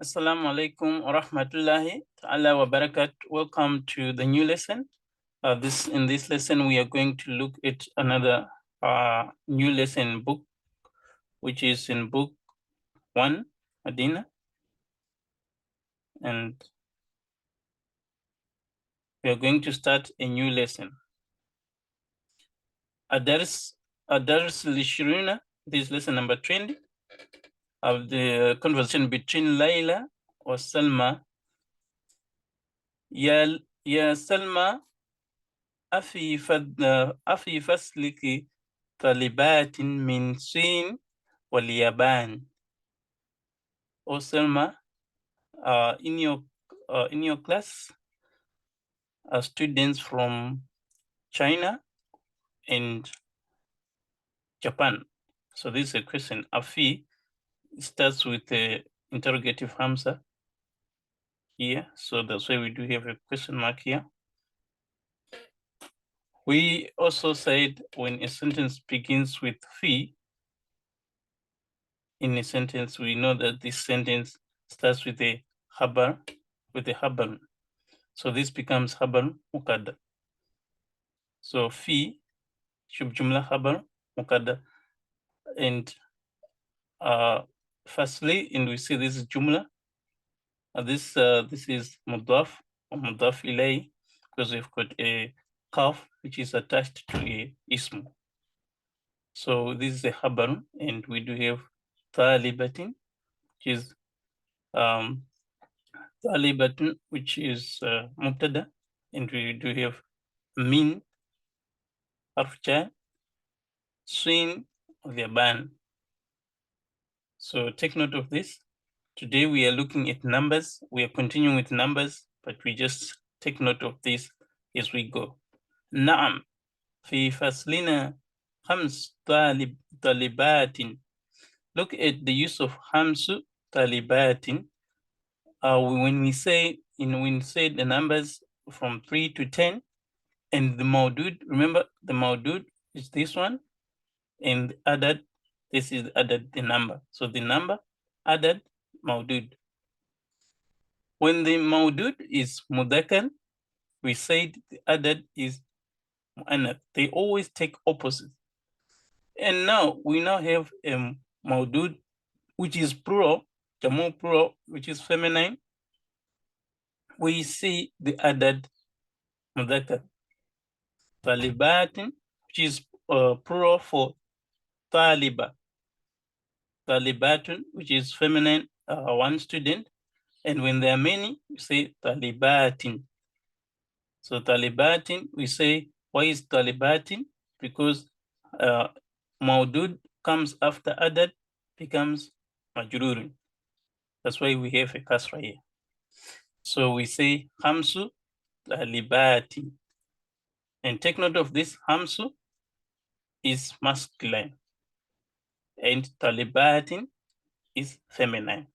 Assalamu alaikum wa rahmatullahi ta'ala wa barakat. Welcome to the new lesson. In this lesson, we are going to look at another new lesson book, which is in book 1, Madinah. And we are going to start a new lesson. Adars Lishiruna, this is lesson number 20 of the conversation between Layla or Salma. Ya Salma, أفي فصلك طالبات من الصين واليابان. Oh Selma, in your class are students from China and Japan. So this is a question. Afi starts with the interrogative hamza here. So that's why we do have a question mark here. We also said when a sentence begins with fi, in a sentence, we know that this sentence starts with a habar, So this becomes habar muqaddar. So fi, shub jumla habar muqaddar. And firstly, and we see this jumla. This is mudaf or mudaf ilay, because we've got a kaf which is attached to a ism. So this is a habar, and we do have talibatin, which is talibatun, which is mubtada, and we do have min, harf sin, ban. So take note of this. Today we are looking at numbers. We are continuing with numbers, but we just take note of this as we go. Naam, fi faslina khams talibatin. Look at the use of hamsu talibatin. When we say the numbers from 3 to 10, and the maudud, remember the maudud is this one, and adad, this is adad, the number. So the number, adad, maudud. When the maudud is mudakar, we said the adad is mu'annath. They always take opposites. And now we have a maudud, which is plural, jamu plural, which is feminine. We see the adad mudakar. Talibatin, which is plural for taliba. Talibatun, which is feminine, one student. And when there are many, we say talibatin. So talibatin, we say, why is talibatin? Because maudud comes after adad, becomes majrurun. That's why we have a kasra here. So we say hamsu talibatin. And take note of this, hamsu is masculine and talibatin is feminine.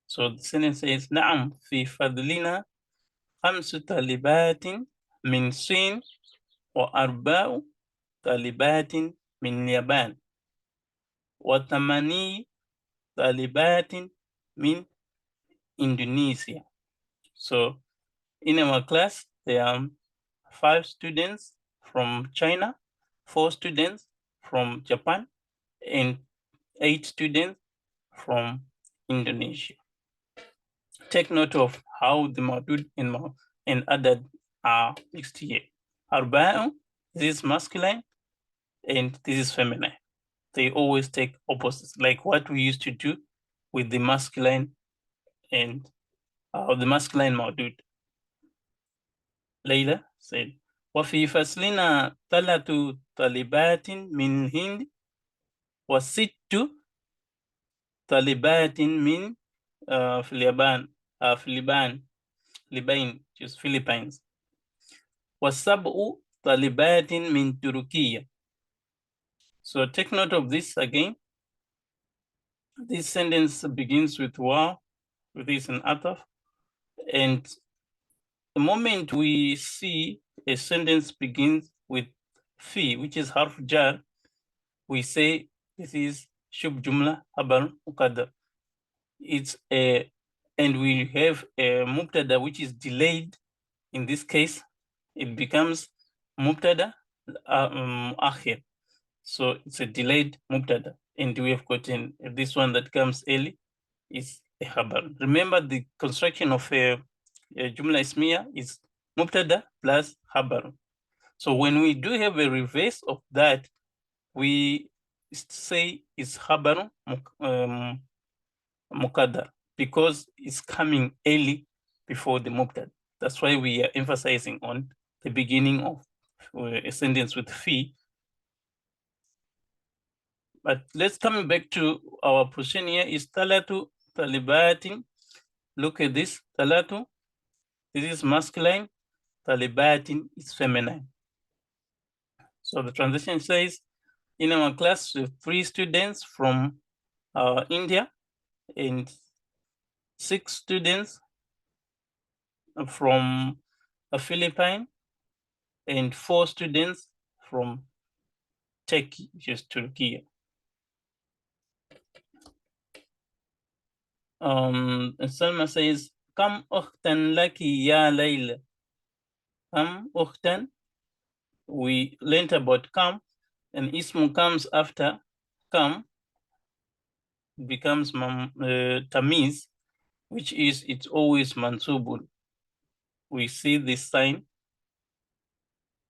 So the sentence says, Na'am fi fadlina khamsu talibatin min Sin wa arba'u talibatin min Yaban wa thamani talibatin min Indonesia. So in our class, there are 5 students from China, 4 students from Japan, and 8 students from Indonesia. Take note of how the maudud and adad are mixed here. Arba'u, this is masculine and this is feminine. They always take opposites, like what we used to do with the masculine and the masculine maudud. Layla said, وفي فصلنا 3 طالبات من هند و6 طالبات من Philippines, which is Philippines. وسبع طالبات من Turkey. So take note of this again. This sentence begins with wa, with this an ataf, and the moment we see a sentence begins with fi, which is harf jar, we say this is shub jumla habar muqaddar. It's a and we have a mubtada which is delayed. In this case, it becomes mubtada akhir. So it's a delayed mubtada, and we have gotten this one that comes early is a khabar. Remember, the construction of a jumla ismiya is mubtada plus khabar. So when we do have a reverse of that, we say it's khabar muqaddar because it's coming early before the mubtada. That's why we are emphasizing on the beginning of a sentence with fi. But let's come back to our position here is talatu talibatin. Look at this, talatu. This is masculine, talibatin is feminine. So the translation says, in our class, we have 3 students from India and 6 students from the Philippines and 4 students from Turkey, which is Turkey. Salma says, Kam ukhtan laki ya Layla. Kam ukhtan. We learned about kam, and ismu comes after kam, becomes tamiz, which is it's always mansubun. We see this sign,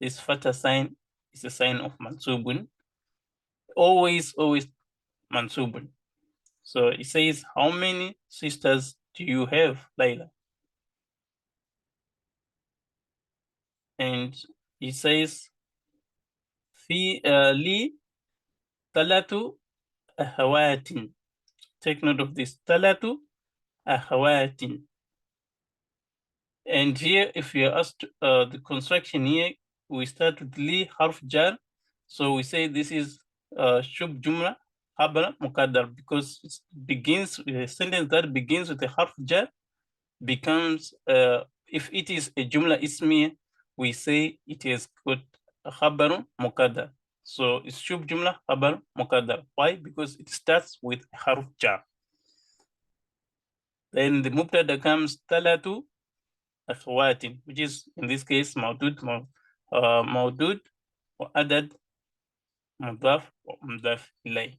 this fatha sign is a sign of mansubun. Always mansubun. So it says, how many sisters do you have, Layla? And he says, fi li talatu ahawatin. Take note of this, talatu ahawatin. And here, if you are asked the construction here, we start with li harf jar. So we say this is shub jumla habla muqaddar because it begins with a sentence that begins with a harf jar becomes, if it is a jumla ismiya, we say it has got a khabar muqaddar. So it's shub jumla khabar muqaddar. Why? Because it starts with harf jar. Then the mubtada comes talatu akhwatin, which is in this case mawdud or adad mudaf or mudaf ilay.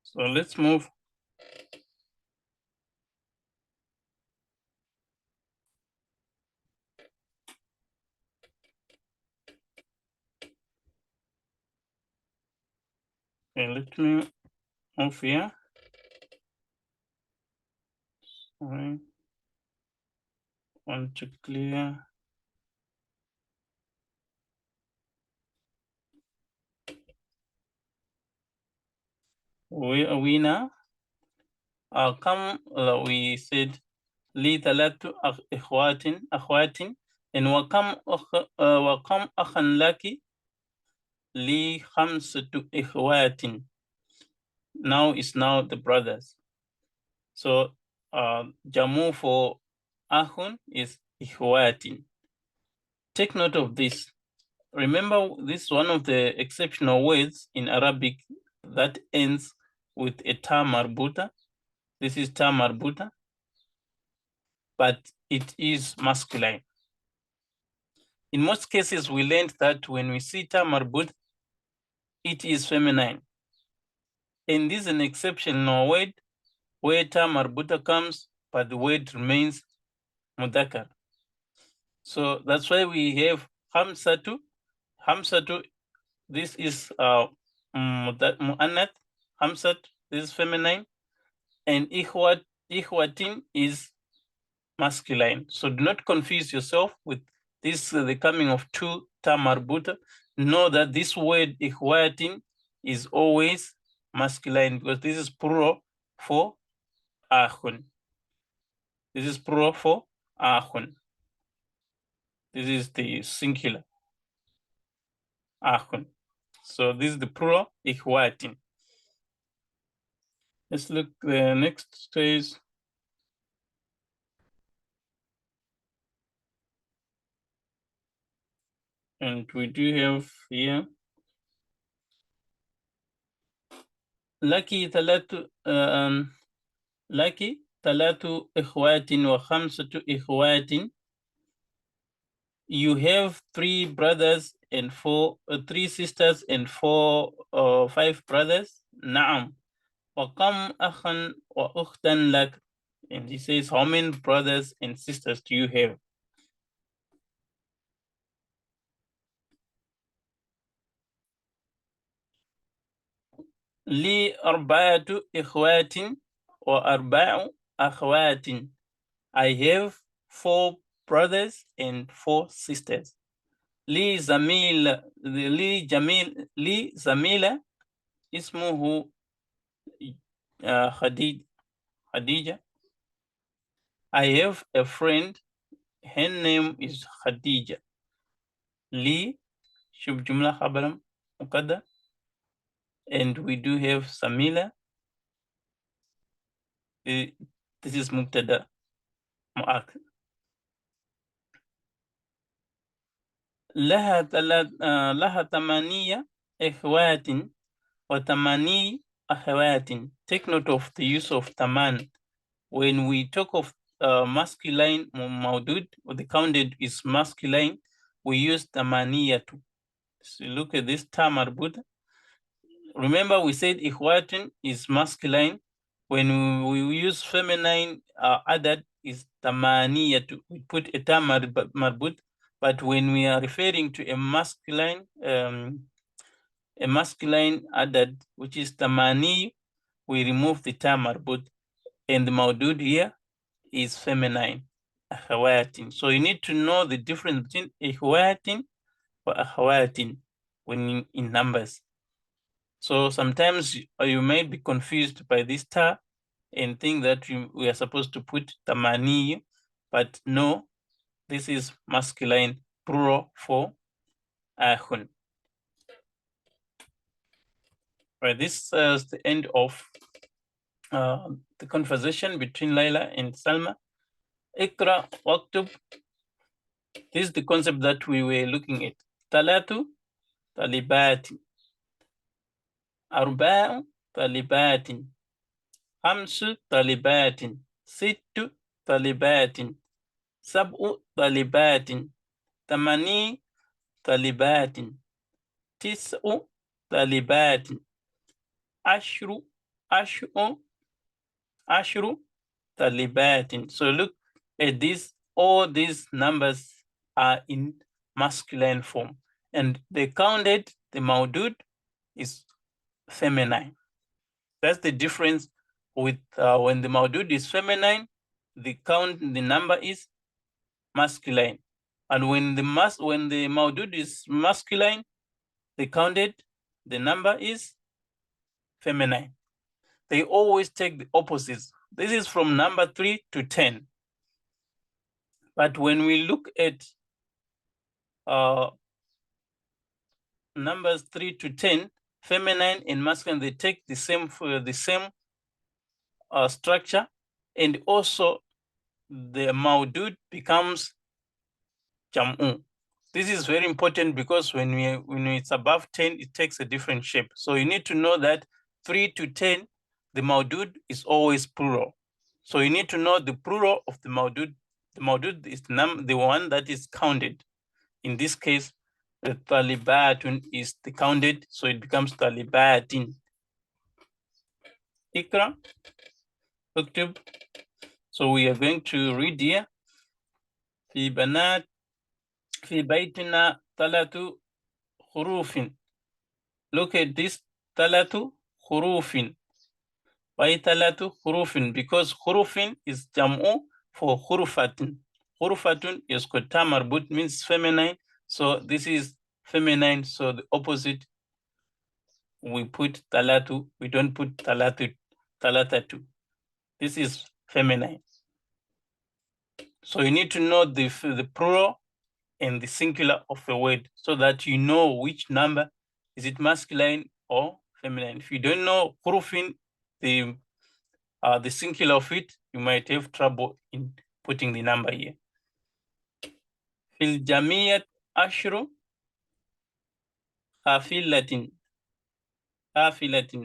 So let's move. Okay, let me move here. Sorry. Want to clear. Where are we now? Come, we said li talatu akhwatin, and wakam akhan laki li khamsatu ikhwatin. Now is now the brothers. So jamu for akhun is ikhwatin. Take note of this. Remember, this is one of the exceptional words in Arabic that ends with a ta marbuta. This is ta marbuta, but it is masculine. In most cases, we learned that when we see ta marbut, it is feminine. And this is an exceptional word where ta marbuta comes, but the word remains mudakar. So that's why we have hamsatu. Hamsatu, this is mu'annat. Hamsat, this is feminine. And ikhwatin is masculine. So do not confuse yourself with this, the coming of two ta marbuta. Know that this word ikhwatin is always masculine because this is plural for akhun. This is plural for akhun. This is the singular akhun. So this is the plural ikhwatin. Let's look the next stage. And we do have here Laki talatu لك 3 إخوات وخمسة إخوات. You have 3 brothers and 3 sisters and 5 brothers. نعم. وكم أخا وأختا لك. And he says, how many brothers and sisters do you have? لي 4 إخوات وأربع أخوات. I have 4 brothers and 4 sisters. لي زميلة اسمه خديجة. I have a friend, her name is Khadija. لي شوف جملة خبر مقدر. And we do have Samila. This is مبتدأ مؤكد. لها 8 إخوات وثماني أخوات. Take note of the use of taman. When we talk of masculine maudud, or the counted is masculine, we use tamaniyatu. So look at this tamarbud. Remember we said ikhwatin is masculine. When we use feminine adad is tamaniyatu. We put a tamarbud. But when we are referring to a masculine adad, which is tamani, we remove the tamarbud. And the maudud here is feminine, akhawatin. So you need to know the difference between ikhwatin or akhawatin when in numbers. So sometimes you may be confused by this ta and think that we are supposed to put tamani, but no, this is masculine plural for akhun. Right, this is the end of the conversation between Laila and Salma. Ikra waktub. This is the concept that we were looking at. Talatu talibati. Arba'u talibatin. Khamsu talibatin. Sittu talibatin. Sab'u talibatin. Tamani talibatin. Tis'u talibatin. Ashru talibatin. So look at this. All these numbers are in masculine form. And they counted, the maudud is feminine. That's the difference with when the maudud is feminine, the number is masculine. And when the maudud is masculine, the number is feminine. They always take the opposites. This is from number 3 to 10. But when we look at numbers 3 to 10, feminine and masculine, they take the same structure, and also the maudud becomes jam'u. This is very important because when it's above 10, it takes a different shape. So you need to know that 3 to 10, the maudud is always plural. So you need to know the plural of the maudud. The maudud is the one that is counted. In this case, the talibatun is the counted, so it becomes talibatin. Ikra, uktub. So we are going to read here. في بنات في بيتنا 3 حروف. Look at this 3 حروف. Why 3 حروف? Because حروف is jam'u for hurufatun. Hurufatun is kota marbut, means feminine. So this is feminine. So the opposite, we put talatu. We don't put talatatu. This is feminine. So you need to know the plural and the singular of a word so that you know which number, is it masculine or feminine. If you don't know hurufin, the singular of it, you might have trouble in putting the number here. Fil jamiyat ashru hafilatin.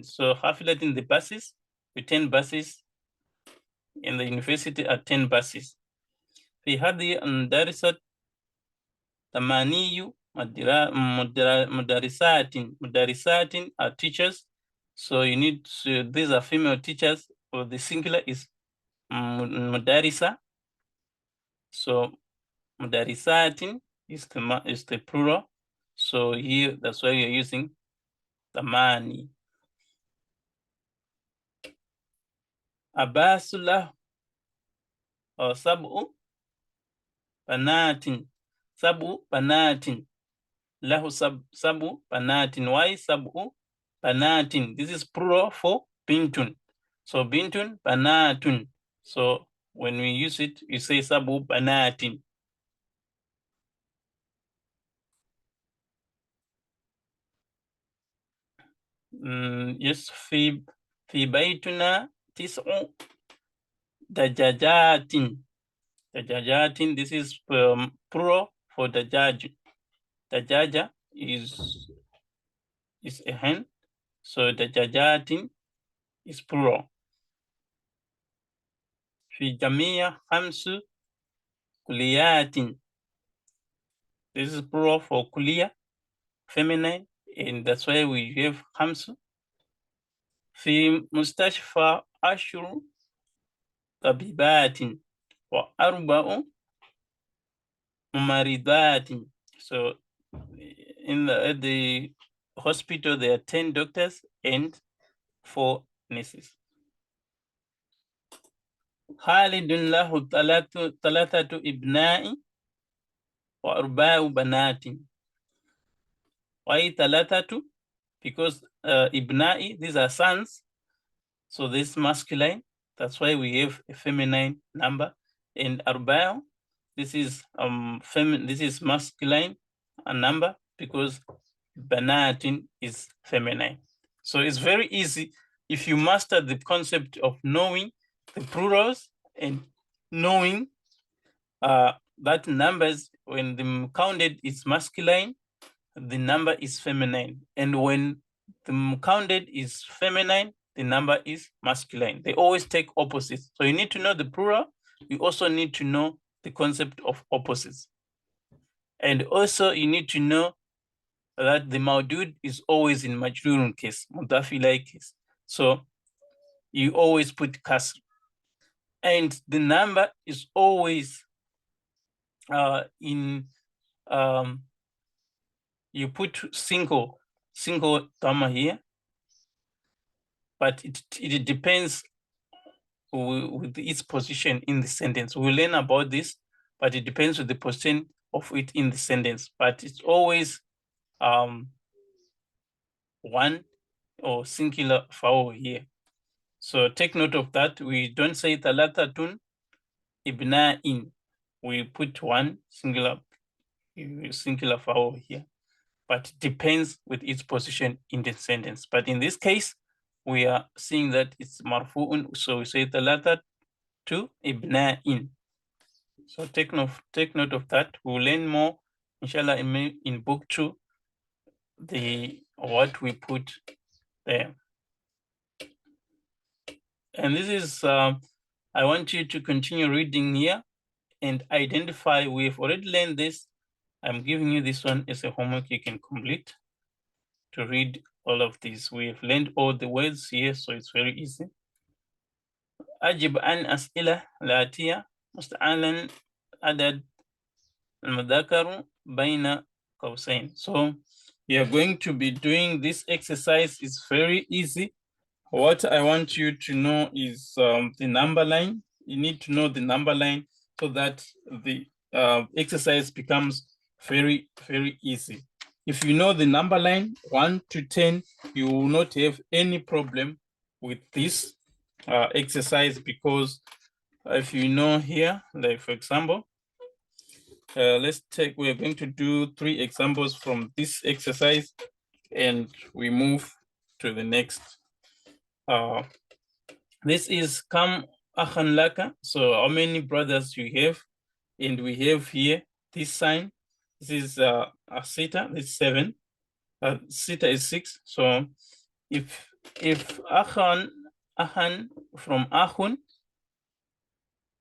So hafilatin, the buses, the 10 buses. in the university are 10 buses. في هذه المدارس ثماني مدرسات are teachers. So you need to, these are female teachers. For the singular is mudarisa. So mudarisatin is the plural. So here that's why you're using thamani. Abasulah or sab'u banatin. Sab'u banatin. Lahu sabu banatin. Why sabu banatin? This is plural for bintun. So bintun banatun. So when we use it, you say sabu banatin. Yes, fi baytuna tis'u dajajatin. Dajajatin, this is plural for dajaj. Dajaja is a hen. So dajajatin is plural. في جميع 5 كليات. This is plural for kuliya, feminine, and that's why we have خمس. في مستشفى 10 طبيبات و4 ممرضات. So at the hospital there are 10 doctors and 4 nurses. خالد له 3 أبناء و4 بنات. Why 3? Because ibna'i, these are sons. So this is masculine. That's why we have a feminine number. And arba'u, this is this is masculine a number because banatin is feminine. So it's very easy if you master the concept of knowing the plurals and knowing that numbers, when the counted is masculine, the number is feminine. And when the counted is feminine, the number is masculine. They always take opposites. So you need to know the plural. You also need to know the concept of opposites. And also you need to know that the mawdud is always in majrurun case, mudafilai case. So you always put kasr. And the number is always you put single dhamma here, but it depends with its position in the sentence. We'll learn about this, but it depends with the position of it in the sentence. But it's always one or singular vowel here. So take note of that. We don't say thalathatun ibna'in. We put one singular vowel here, but it depends with its position in the sentence. But in this case, we are seeing that it's marfu'un, so we say thalathat to ibna'in. So take note of that. We'll learn more, inshallah, in book 2, what we put there. And this is, I want you to continue reading here and identify. We've already learned this. I'm giving you this one as a homework you can complete to read all of these. We've learned all the words here, so it's very easy. أجب عن أسئلة الآتية مستعملا عدد المذكر بين قوسين. So we are going to be doing this exercise. It's very easy. What I want you to know is the number line. You need to know the number line so that the exercise becomes very, very easy. If you know the number line 1 to 10, you will not have any problem with this exercise, because if you know here, like for example, we're going to do 3 examples from this exercise and we move to the next. This is kam akhan laka. So how many brothers you have? And we have here this sign. This is a sita, this is 7. Sita is 6. So if akhan from akhun,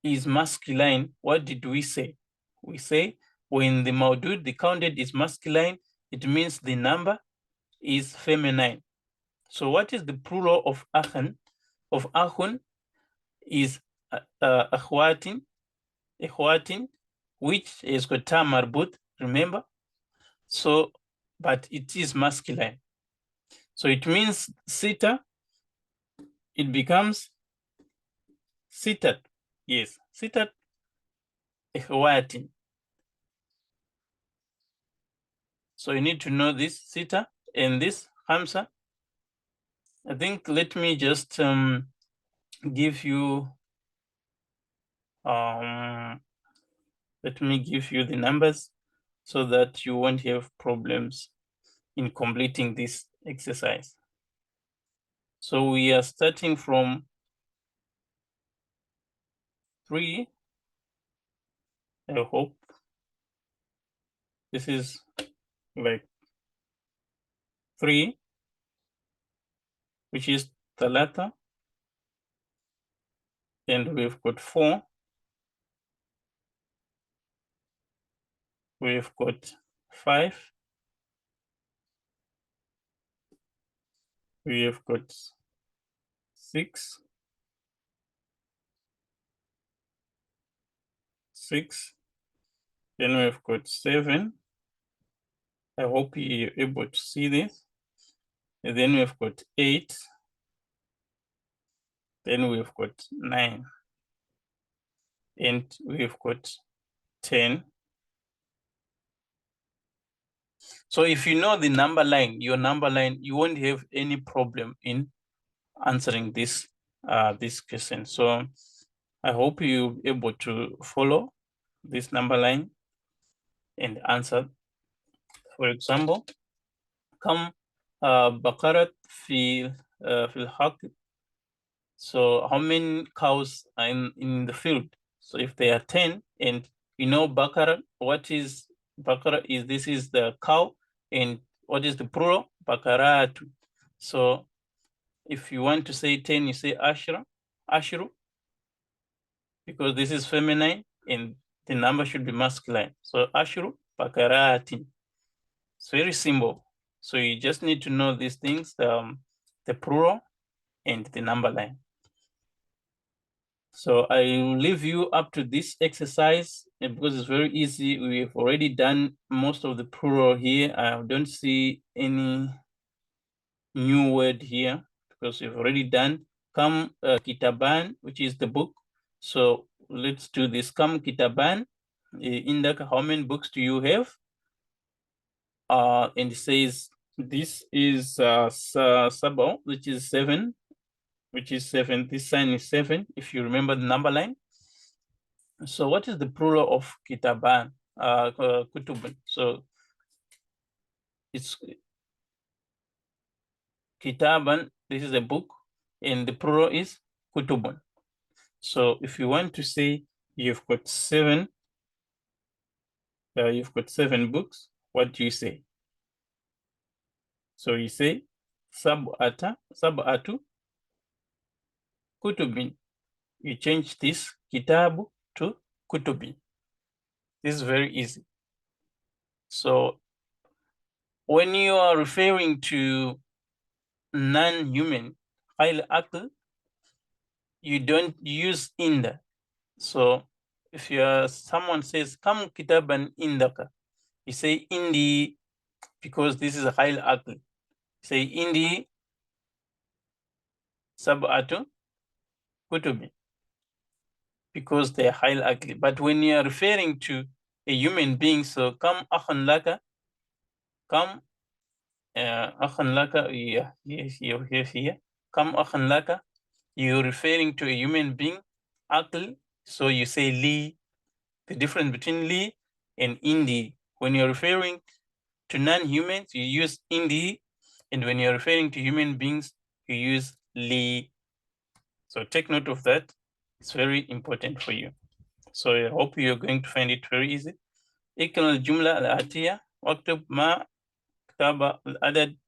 is masculine, what did we say? We say when the mawdud, the counted, is masculine, it means the number is feminine. So what is the plural of akhan? Of akhun is akhwatin, which is got ta marbut, remember? So, but it is masculine. So it means sita, it becomes sitat. Yes, sitat ikhwatin. So you need to know this sita and this hamsa. I think let me just give you the numbers so that you won't have problems in completing this exercise. So we are starting from 3. I hope this is like 3, which is talata, and we've got 4, we've got 5, we've got 6, 6, then we've got 7. I hope you're able to see this. And then we've got 8, then we've got 9, and we've got 10. So if you know the number line, your number line, you won't have any problem in answering this question. So I hope you're able to follow this number line and answer. For example, come bakarat fi الحقل. So how many cows are in the field? So if there are 10, and you know bakara, what is bakara is, this is the cow, and what is the plural? Bakaratu. So if you want to say 10, you say ashra, ashru, because this is feminine and the number should be masculine. So ashru bakaratin. It's very simple. So you just need to know these things, the plural and the number line. So I will leave you up to this exercise because it's very easy. We've already done most of the plural here. I don't see any new word here because we've already done Kam Kitaban, which is the book. So let's do this. Kam Kitaban. Indaka, how many books do you have? And it says this is Sabo, which is 7. This sign is 7, if you remember the number line. So what is the plural of kitaban? Kutubun. So it's kitaban, this is a book, and the plural is kutubun. So if you want to say you've got 7 books, what do you say? So you say sab'atu kutubin. You change this kitabu to kutubin. This is very easy. So when you are referring to non-human, you don't use inda. So if someone says, Kam kitaban indaka, you say indi because this is a Hail Akl. Say indi sab'atu kutubi because they're Hail Akli. But when you are referring to a human being, so Kam akhan laka, Kam akhan laka, here. Kam akhan laka, you're referring to a human being, Akl, so you say li. The difference between li and indi. When you're referring to non-humans, you use indi, and when you're referring to human beings, you use li. So take note of that. It's very important for you. So I hope you're going to find it very easy. اكتب الجملة الآتية واكتب ما كتب العدد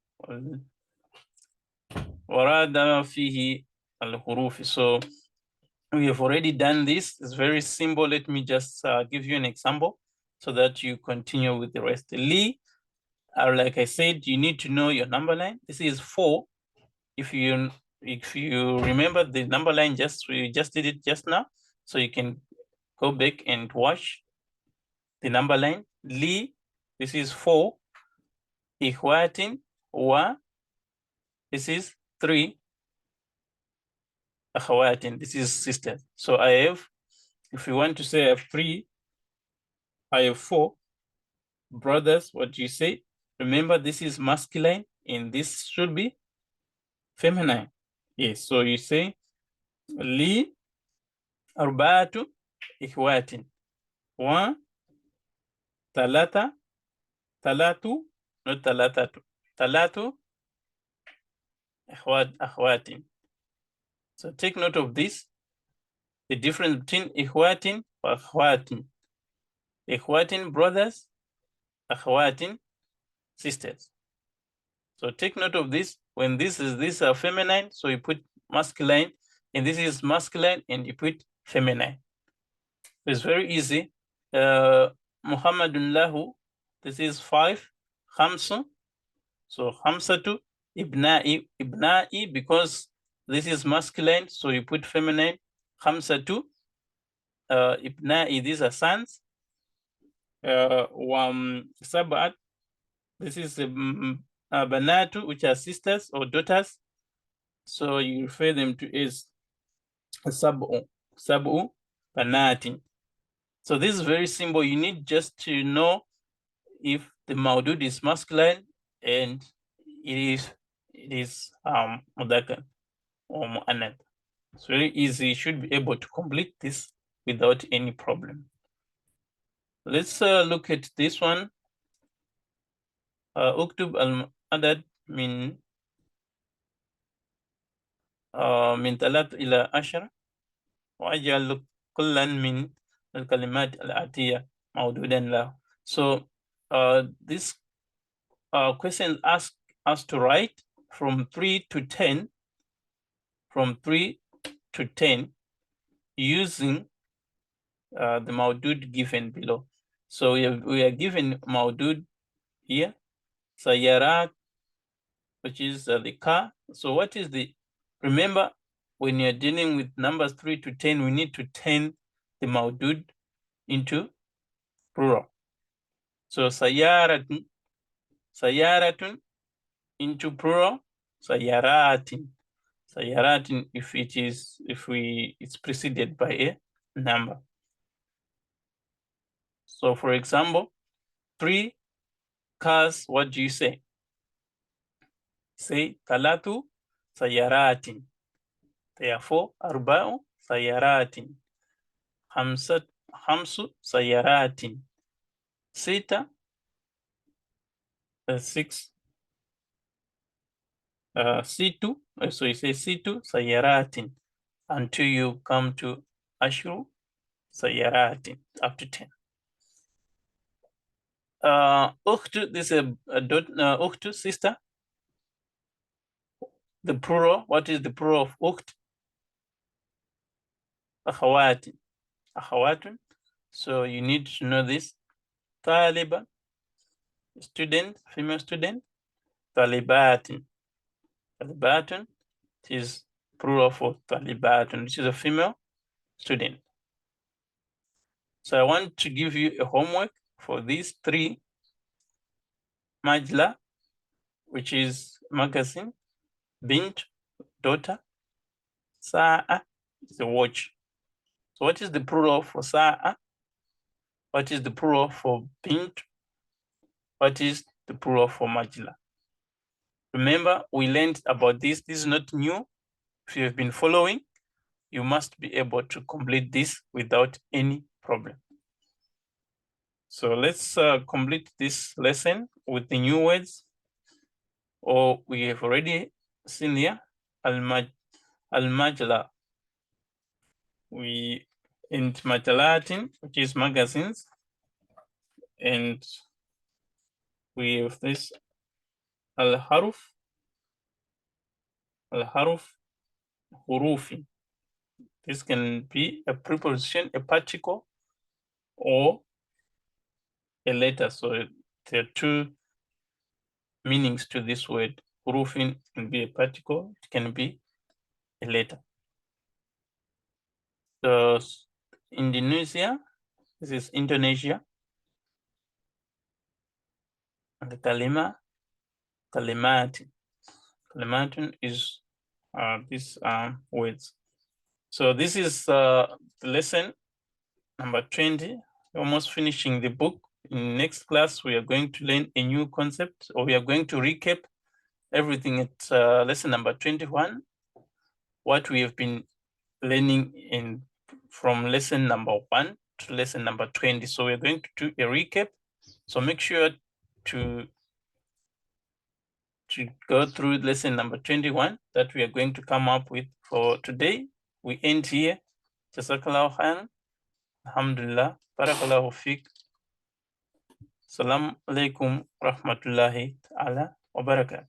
وراد فيه الحروف. So we have already done this. It's very simple. Let me just give you an example so that you continue with the rest. Li, like I said, you need to know your number line. This is 4. If you remember the number line, we just did it just now, so you can go back and watch the number line. Li, this is 4. Ikhwatin wa, this is 3. Akhawatin, this is sisters. So I have, if you want to say I have 3, I have 4 brothers. What do you say? Remember, this is masculine and this should be feminine. Yes, so you say li arba'atu ikhwatin wa talata, talatu, not talatatu, talatu akhwatin. So take note of this, the difference between ikhwatin and akhwatin. Ikhwatin brothers, akhwatin sisters. So take note of this. When these are feminine, so you put masculine, and this is masculine and you put feminine. It's very easy. Muhammadun lahu, this is 5. Khamsu, so khamsatu ibna'i, because this is masculine, so you put feminine. Khamsatu ibna'i, these are sons. Sab'at, this is banatu, which are sisters or daughters. So you refer them to as sab'u banatin. So this is very simple. You need just to know if the maudud is masculine and it is mudakar or mu'annad. It's very easy. You should be able to complete this without any problem. Let's look at this one. Uktub al-adad min 3 ila 10 وأجعل كلا من الكلمات الآتية موجودا له. So this question asks us to write from 3 to 10, using the maudud given below. So we are given maudud here, sayarat, which is the car. So what is the, remember, when you're dealing with numbers 3 to 10, we need to turn the maudud into plural. So sayaratun into plural, sayaratin. Sayaratin if it's preceded by a number. So for example, 3 cars, what do you say? Say talatu sayaratin. Therefore, arba'u sayaratin. Hamsu sayaratin. Sita, 6. C2, so you say C2 sayaratin until you come to ashru sayaratin up to 10. Ukhtu, this is a ukhtu, sister. The plural, what is the plural of ukht? Akhawatin. Akhawatun. So you need to know this. Taliba, student, female student. Talibatin. Talibatun is plural for talibatun, which is a female student. So I want to give you a homework for these 3. Majla, which is magazine. Bint, daughter. Sa'a is a watch. So what is the plural for sa'a? What is the plural for bint? What is the plural for majla? Remember, we learned about this. This is not new. If you have been following, you must be able to complete this without any problem. So let's complete this lesson with the new words, or we have already seen here, al-majla. We in majalatin, which is magazines, and we have this al-haruf hurufi. This can be a preposition, a particle, or a letter. So there are two meanings to this word. Hurufin can be a particle, it can be a letter. So Indonesia, this is Indonesia. And the kalima, kalimat. Kalimatun is these words. So this is the lesson number 20. We're almost finishing the book. In next class, we are going to learn a new concept, or we are going to recap everything at lesson number 21, what we have been learning from lesson number 1 to lesson number 20. So we're going to do a recap. So make sure to go through lesson number 21 that we are going to come up with for today. We end here. Jazakallahu khairan. Alhamdulillah. Barakallahu fiqh. Assalamu alaikum rahmatullahi ta'ala wa barakatuh.